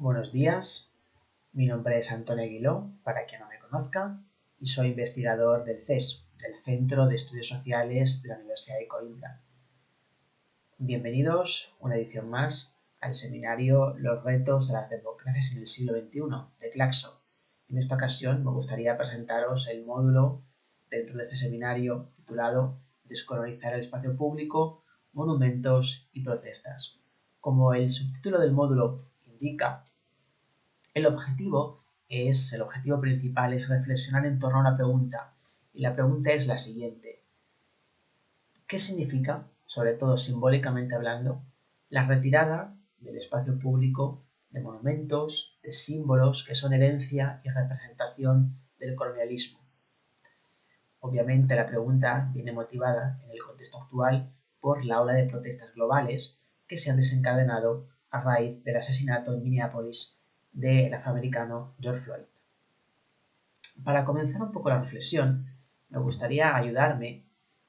Buenos días, mi nombre es Antonio Aguiló, para quien no me conozca, y soy investigador del CES, el Centro de Estudios Sociales de la Universidad de Coimbra. Bienvenidos una edición más al seminario Los retos a las democracias en el siglo XXI de Claxo. En esta ocasión me gustaría presentaros el módulo dentro de este seminario titulado Descolonizar el espacio público, monumentos y protestas. Como el subtítulo del módulo indica, el objetivo principal es reflexionar en torno a una pregunta, y la pregunta es la siguiente: ¿qué significa, sobre todo simbólicamente hablando, la retirada del espacio público de monumentos, de símbolos que son herencia y representación del colonialismo? Obviamente la pregunta viene motivada en el contexto actual por la ola de protestas globales que se han desencadenado a raíz del asesinato en Minneapolis del afroamericano George Floyd. Para comenzar un poco la reflexión, me gustaría ayudarme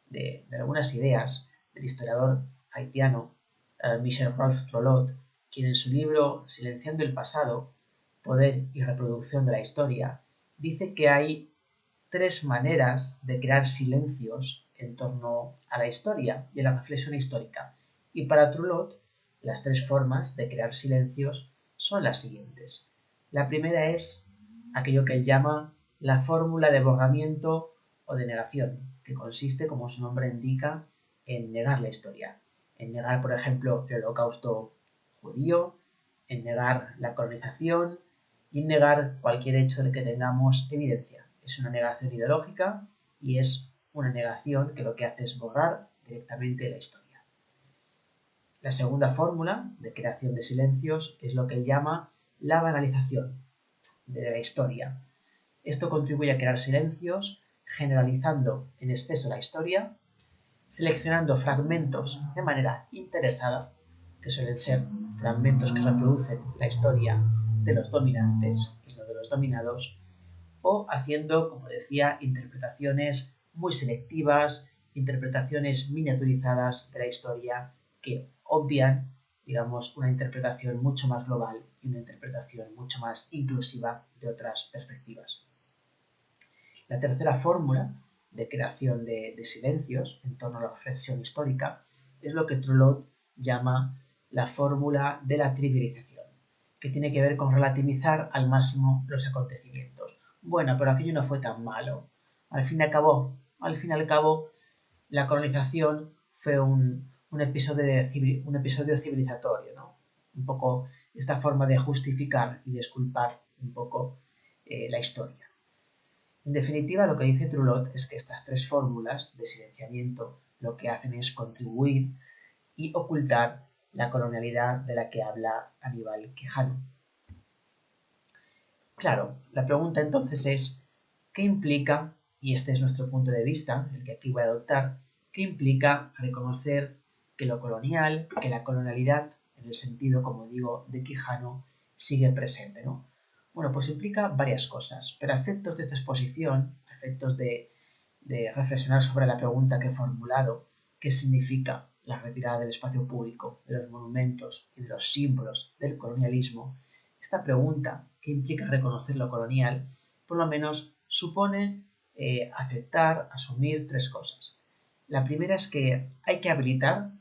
de algunas ideas del historiador haitiano Michel-Rolph Trolot, quien en su libro Silenciando el pasado, poder y reproducción de la historia, dice que hay tres maneras de crear silencios en torno a la historia y a la reflexión histórica. Y para Trolot, las tres formas de crear silencios son las siguientes. La primera es aquello que él llama la fórmula de borramiento o de negación, que consiste, como su nombre indica, en negar la historia. En negar, por ejemplo, el holocausto judío, en negar la colonización y en negar cualquier hecho del que tengamos evidencia. Es una negación ideológica y es una negación que lo que hace es borrar directamente la historia. La segunda fórmula de creación de silencios es lo que él llama la banalización de la historia. Esto contribuye a crear silencios, generalizando en exceso la historia, seleccionando fragmentos de manera interesada, que suelen ser fragmentos que reproducen la historia de los dominantes y no de los dominados, o haciendo, como decía, interpretaciones muy selectivas, interpretaciones miniaturizadas de la historia que obvian, digamos, una interpretación mucho más global y una interpretación mucho más inclusiva de otras perspectivas. La tercera fórmula de creación de silencios en torno a la reflexión histórica es lo que Trolot llama la fórmula de la trivialización, que tiene que ver con relativizar al máximo los acontecimientos. Bueno, pero aquello no fue tan malo. Al fin y al cabo, la colonización fue un episodio civilizatorio, ¿no? Un poco esta forma de justificar y disculpar un poco la historia. En definitiva, lo que dice Trolot es que estas tres fórmulas de silenciamiento lo que hacen es contribuir y ocultar la colonialidad de la que habla Aníbal Quijano. Claro, la pregunta entonces es, ¿qué implica, y este es nuestro punto de vista, el que aquí voy a adoptar, qué implica reconocer que lo colonial, que la colonialidad, en el sentido, como digo, de Quijano, sigue presente, ¿no? Bueno, pues implica varias cosas, pero a efectos de esta exposición, a efectos de reflexionar sobre la pregunta que he formulado, ¿qué significa la retirada del espacio público, de los monumentos y de los símbolos del colonialismo? Esta pregunta, que implica reconocer lo colonial, por lo menos supone aceptar, asumir tres cosas. La primera es que hay que habilitar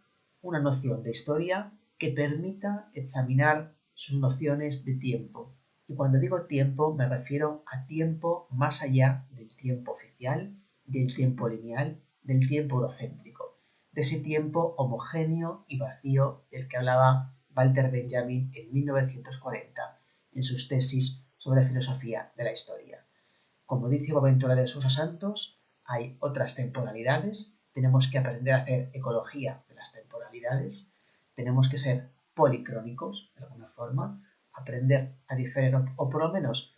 una noción de historia que permita examinar sus nociones de tiempo. Y cuando digo tiempo me refiero a tiempo más allá del tiempo oficial, del tiempo lineal, del tiempo eurocéntrico, de ese tiempo homogéneo y vacío del que hablaba Walter Benjamin en 1940 en sus tesis sobre filosofía de la historia. Como dice Boaventura de Sousa Santos, hay otras temporalidades, tenemos que aprender a hacer ecología de las temporalidades, tenemos que ser policrónicos, de alguna forma, aprender a diferir o por lo menos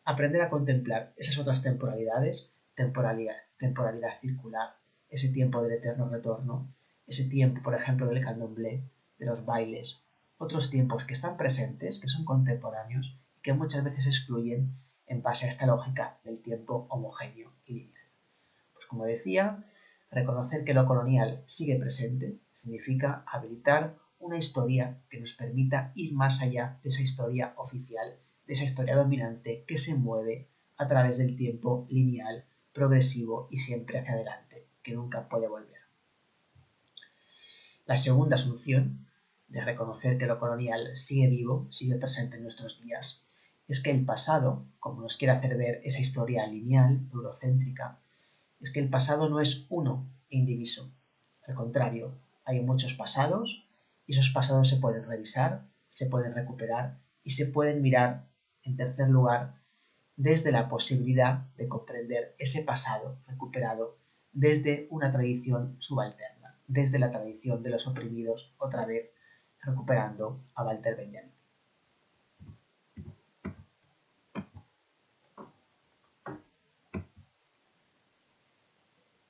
aprender a contemplar esas otras temporalidades, temporalidad circular, ese tiempo del eterno retorno, ese tiempo, por ejemplo, del candomblé, de los bailes, otros tiempos que están presentes, que son contemporáneos y que muchas veces excluyen en base a esta lógica del tiempo homogéneo y lineal. Pues como decía, reconocer que lo colonial sigue presente significa habilitar una historia que nos permita ir más allá de esa historia oficial, de esa historia dominante que se mueve a través del tiempo lineal, progresivo y siempre hacia adelante, que nunca puede volver. La segunda asunción de reconocer que lo colonial sigue vivo, sigue presente en nuestros días, es que el pasado, como nos quiere hacer ver esa historia lineal, eurocéntrica, es que el pasado no es uno e indiviso. Al contrario, hay muchos pasados y esos pasados se pueden revisar, se pueden recuperar y se pueden mirar, en tercer lugar, desde la posibilidad de comprender ese pasado recuperado desde una tradición subalterna, desde la tradición de los oprimidos, otra vez recuperando a Walter Benjamin.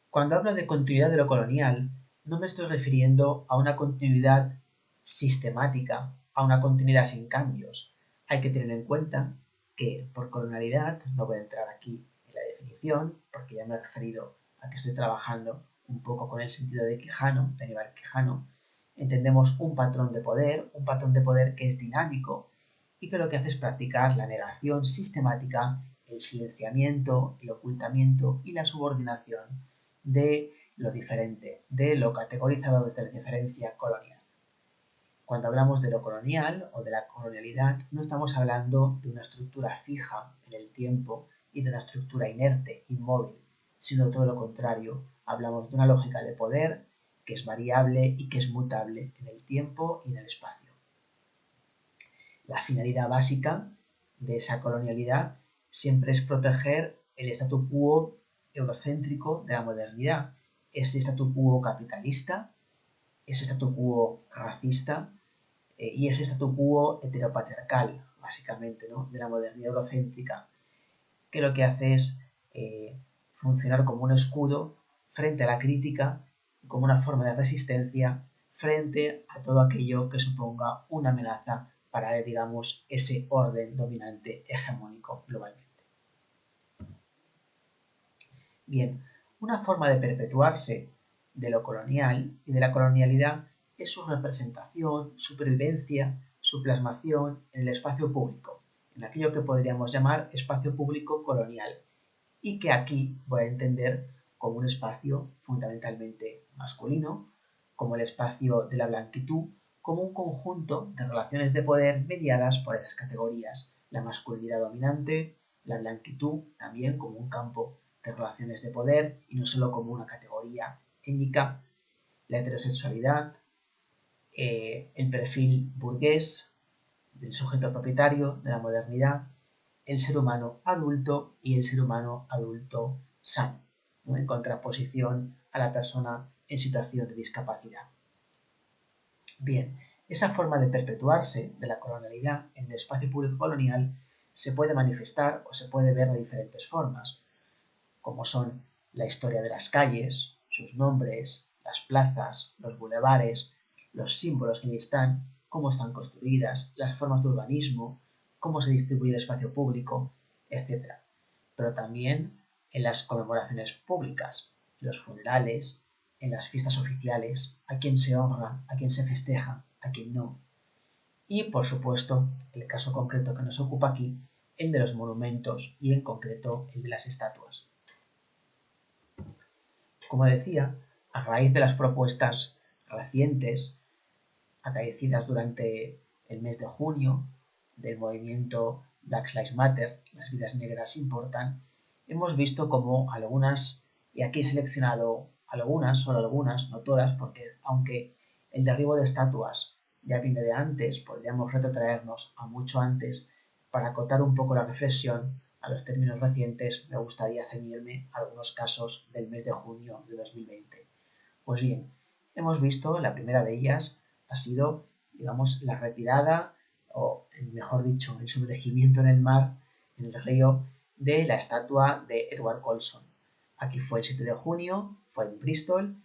Cuando hablo de continuidad de lo colonial, no me estoy refiriendo a una continuidad sistemática, a una continuidad sin cambios. Hay que tener en cuenta que por colonialidad, no voy a entrar aquí en la definición, porque ya me he referido a que estoy trabajando un poco con el sentido de Quijano, de Aníbal Quijano, entendemos un patrón de poder que es dinámico y que lo que hace es practicar la negación sistemática, el silenciamiento, el ocultamiento y la subordinación de lo diferente, de lo categorizado desde la diferencia colonial. Cuando hablamos de lo colonial o de la colonialidad, no estamos hablando de una estructura fija en el tiempo y de una estructura inerte, inmóvil, sino todo lo contrario, hablamos de una lógica de poder que es variable y que es mutable en el tiempo y en el espacio. La finalidad básica de esa colonialidad siempre es proteger el statu quo eurocéntrico de la modernidad, ese statu quo capitalista, ese statu quo racista y ese statu quo heteropatriarcal, básicamente, ¿no?, de la modernidad eurocéntrica, que lo que hace es funcionar como un escudo frente a la crítica, como una forma de resistencia frente a todo aquello que suponga una amenaza para, digamos, ese orden dominante hegemónico globalmente. Bien, una forma de perpetuarse de lo colonial y de la colonialidad es su representación, su previvencia, su plasmación en el espacio público, en aquello que podríamos llamar espacio público colonial, y que aquí voy a entender como un espacio fundamentalmente masculino, como el espacio de la blanquitud, como un conjunto de relaciones de poder mediadas por esas categorías, la masculinidad dominante, la blanquitud también como un campo de relaciones de poder y no solo como una categoría étnica, la heterosexualidad, el perfil burgués del sujeto propietario de la modernidad, el ser humano adulto y el ser humano adulto sano, ¿no?, en contraposición a la persona en situación de discapacidad. Bien, esa forma de perpetuarse de la colonialidad en el espacio público colonial se puede manifestar o se puede ver de diferentes formas, como son la historia de las calles, sus nombres, las plazas, los bulevares, los símbolos que allí están, cómo están construidas, las formas de urbanismo, cómo se distribuye el espacio público, etc. Pero también en las conmemoraciones públicas, en los funerales, en las fiestas oficiales, a quién se honra, a quién se festeja, a quién no. Y, por supuesto, el caso concreto que nos ocupa aquí, el de los monumentos y, en concreto, el de las estatuas. Como decía, a raíz de las propuestas recientes acaecidas durante el mes de junio del movimiento Black Lives Matter, las vidas negras importan, hemos visto como algunas, y aquí he seleccionado algunas, solo algunas, no todas, porque aunque el derribo de estatuas ya viene de antes, podríamos retrotraernos a mucho antes. Para acotar un poco la reflexión a los términos recientes, me gustaría ceñirme a algunos casos del mes de junio de 2020. Pues bien, hemos visto, la primera de ellas ha sido, digamos, la retirada, o mejor dicho, el sumergimiento en el mar, en el río, de la estatua de Edward Colson. Aquí fue el 7 de junio, fue en Bristol.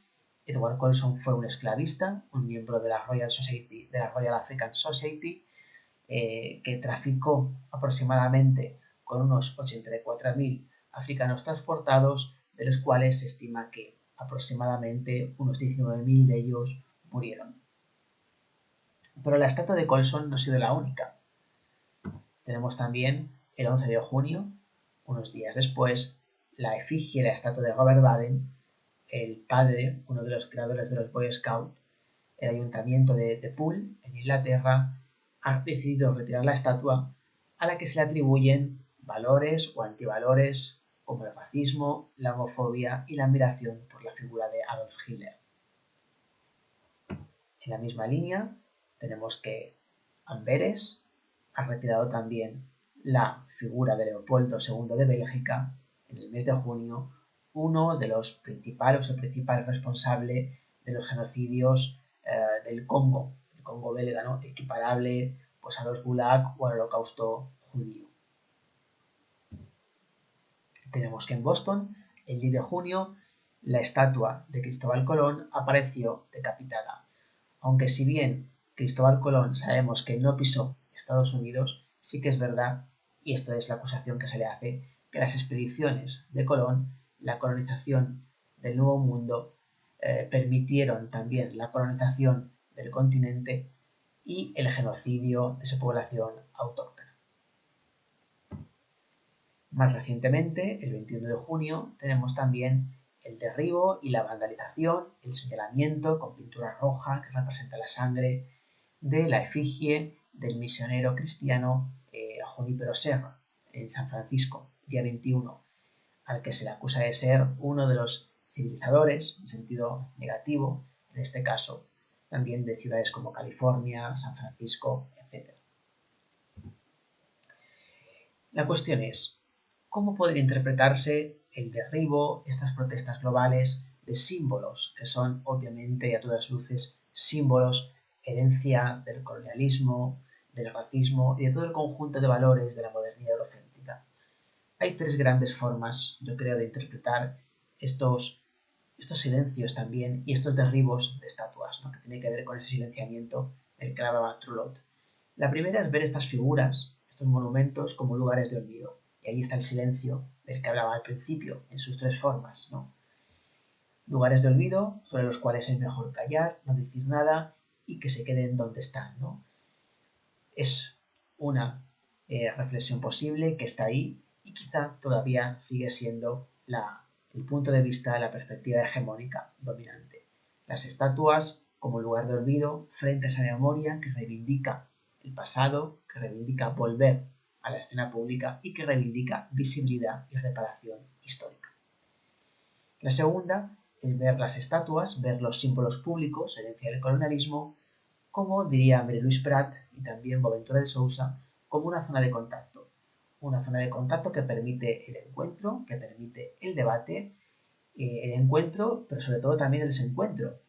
Edward Colson fue un esclavista, un miembro de la Royal Society, de la Royal African Society, que traficó aproximadamente con unos 84.000 africanos transportados, de los cuales se estima que aproximadamente unos 19.000 de ellos murieron. Pero la estatua de Colson no ha sido la única. Tenemos también el 11 de junio, unos días después, la efigie, la estatua de Robert Baden, el padre, uno de los creadores de los Boy Scouts. El ayuntamiento de Poole, en Inglaterra, ha decidido retirar la estatua a la que se le atribuyen valores o antivalores como el racismo, la homofobia y la admiración por la figura de Adolf Hitler. En la misma línea tenemos que Amberes ha retirado también la figura de Leopoldo II de Bélgica en el mes de junio, uno de los principales o principal responsable de los genocidios del Congo, el Congo belga, ¿no? Equiparable pues, a los Gulag o al Holocausto judío. Tenemos que en Boston, el 10 de junio, la estatua de Cristóbal Colón apareció decapitada. Aunque si bien Cristóbal Colón sabemos que no pisó Estados Unidos, sí que es verdad, y esto es la acusación que se le hace, que las expediciones de Colón, la colonización del Nuevo Mundo, permitieron también la colonización del continente y el genocidio de su población autóctona. Más recientemente, el 21 de junio, tenemos también el derribo y la vandalización, el señalamiento con pintura roja que representa la sangre de la efigie del misionero cristiano Junípero Serra en San Francisco, día 21, al que se le acusa de ser uno de los civilizadores, en sentido negativo, en este caso, también de ciudades como California, San Francisco, etc. La cuestión es, ¿cómo podría interpretarse el derribo, estas protestas globales de símbolos, que son obviamente y a todas luces símbolos, herencia del colonialismo, del racismo y de todo el conjunto de valores de la modernidad eurocéntrica? Hay tres grandes formas, yo creo, de interpretar estos silencios también y estos derribos de estatuas, ¿no? Que tiene que ver con ese silenciamiento del que hablaba Trulot. La primera es ver estas figuras, estos monumentos, como lugares de olvido. Y ahí está el silencio del que hablaba al principio, en sus tres formas, ¿no? Lugares de olvido sobre los cuales es mejor callar, no decir nada y que se queden donde están, ¿no? Es una reflexión posible que está ahí y quizá todavía sigue siendo el punto de vista, la perspectiva hegemónica dominante. Las estatuas como lugar de olvido frente a esa memoria que reivindica el pasado, que reivindica volver a la escena pública y que reivindica visibilidad y reparación histórica. La segunda es ver las estatuas, ver los símbolos públicos, herencia del colonialismo, como diría Marie-Louise Prat y también Boaventura de Sousa, como una zona de contacto. Una zona de contacto que permite el encuentro, que permite el debate, el encuentro, pero sobre todo también el desencuentro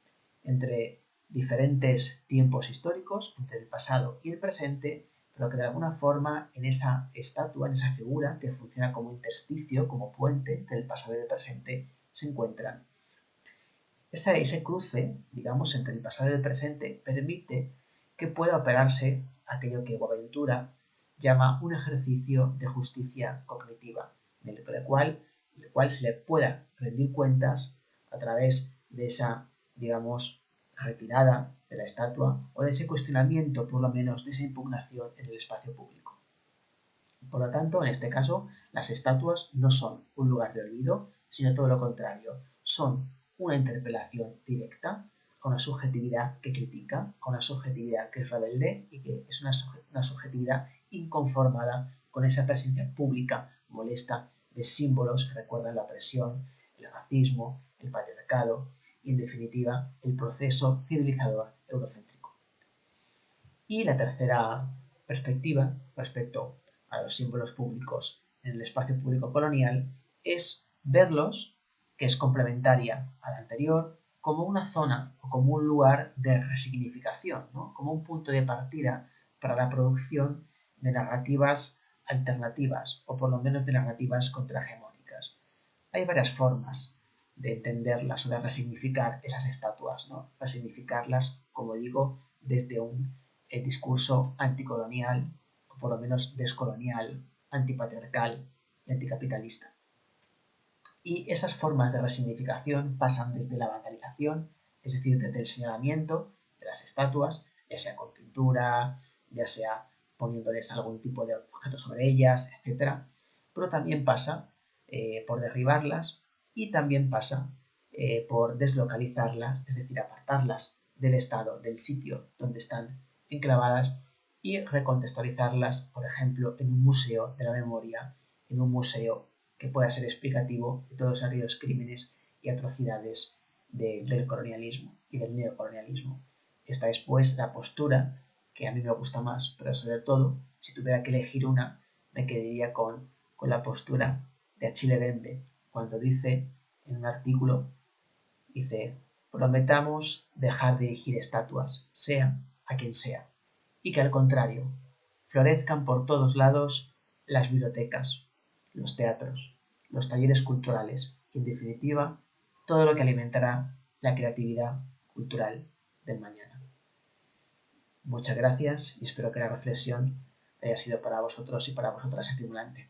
entre diferentes tiempos históricos, entre el pasado y el presente, pero que de alguna forma en esa estatua, en esa figura que funciona como intersticio, como puente entre el pasado y el presente, se encuentran. Ese cruce, digamos, entre el pasado y el presente permite que pueda operarse aquello que Boaventura llama un ejercicio de justicia cognitiva, en el cual se le pueda rendir cuentas a través de esa, digamos, retirada de la estatua o de ese cuestionamiento, por lo menos, de esa impugnación en el espacio público. Por lo tanto, en este caso, las estatuas no son un lugar de olvido, sino todo lo contrario, son una interpelación directa a una subjetividad que critica, a una subjetividad que es rebelde y que es una subjetividad inconformada con esa presencia pública molesta de símbolos que recuerdan la opresión, el racismo, el patriarcado y, en definitiva, el proceso civilizador eurocéntrico. Y la tercera perspectiva respecto a los símbolos públicos en el espacio público colonial es verlos, que es complementaria a la anterior, como una zona o como un lugar de resignificación, ¿no? Como un punto de partida para la producción de narrativas alternativas o por lo menos de narrativas contrahegemónicas. Hay varias formas de entenderlas o de resignificar esas estatuas, ¿no? Resignificarlas, como digo, desde un discurso anticolonial o por lo menos descolonial, antipatriarcal y anticapitalista. Y esas formas de resignificación pasan desde la vandalización, es decir, desde el señalamiento de las estatuas, ya sea con pintura, ya sea poniéndoles algún tipo de objeto sobre ellas, etc. Pero también pasa por derribarlas y también pasa por deslocalizarlas, es decir, apartarlas del estado, del sitio donde están enclavadas y recontextualizarlas, por ejemplo, en un museo de la memoria, en un museo que pueda ser explicativo de todos aquellos crímenes y atrocidades del colonialismo y del neocolonialismo. Esta es pues la postura que a mí me gusta más, pero sobre todo, si tuviera que elegir una, me quedaría con la postura de Achille Mbembe, cuando dice en un artículo, dice, prometamos dejar de erigir estatuas, sea a quien sea, y que al contrario, florezcan por todos lados las bibliotecas, los teatros, los talleres culturales y, en definitiva, todo lo que alimentará la creatividad cultural del mañana. Muchas gracias y espero que la reflexión haya sido para vosotros y para vosotras estimulante.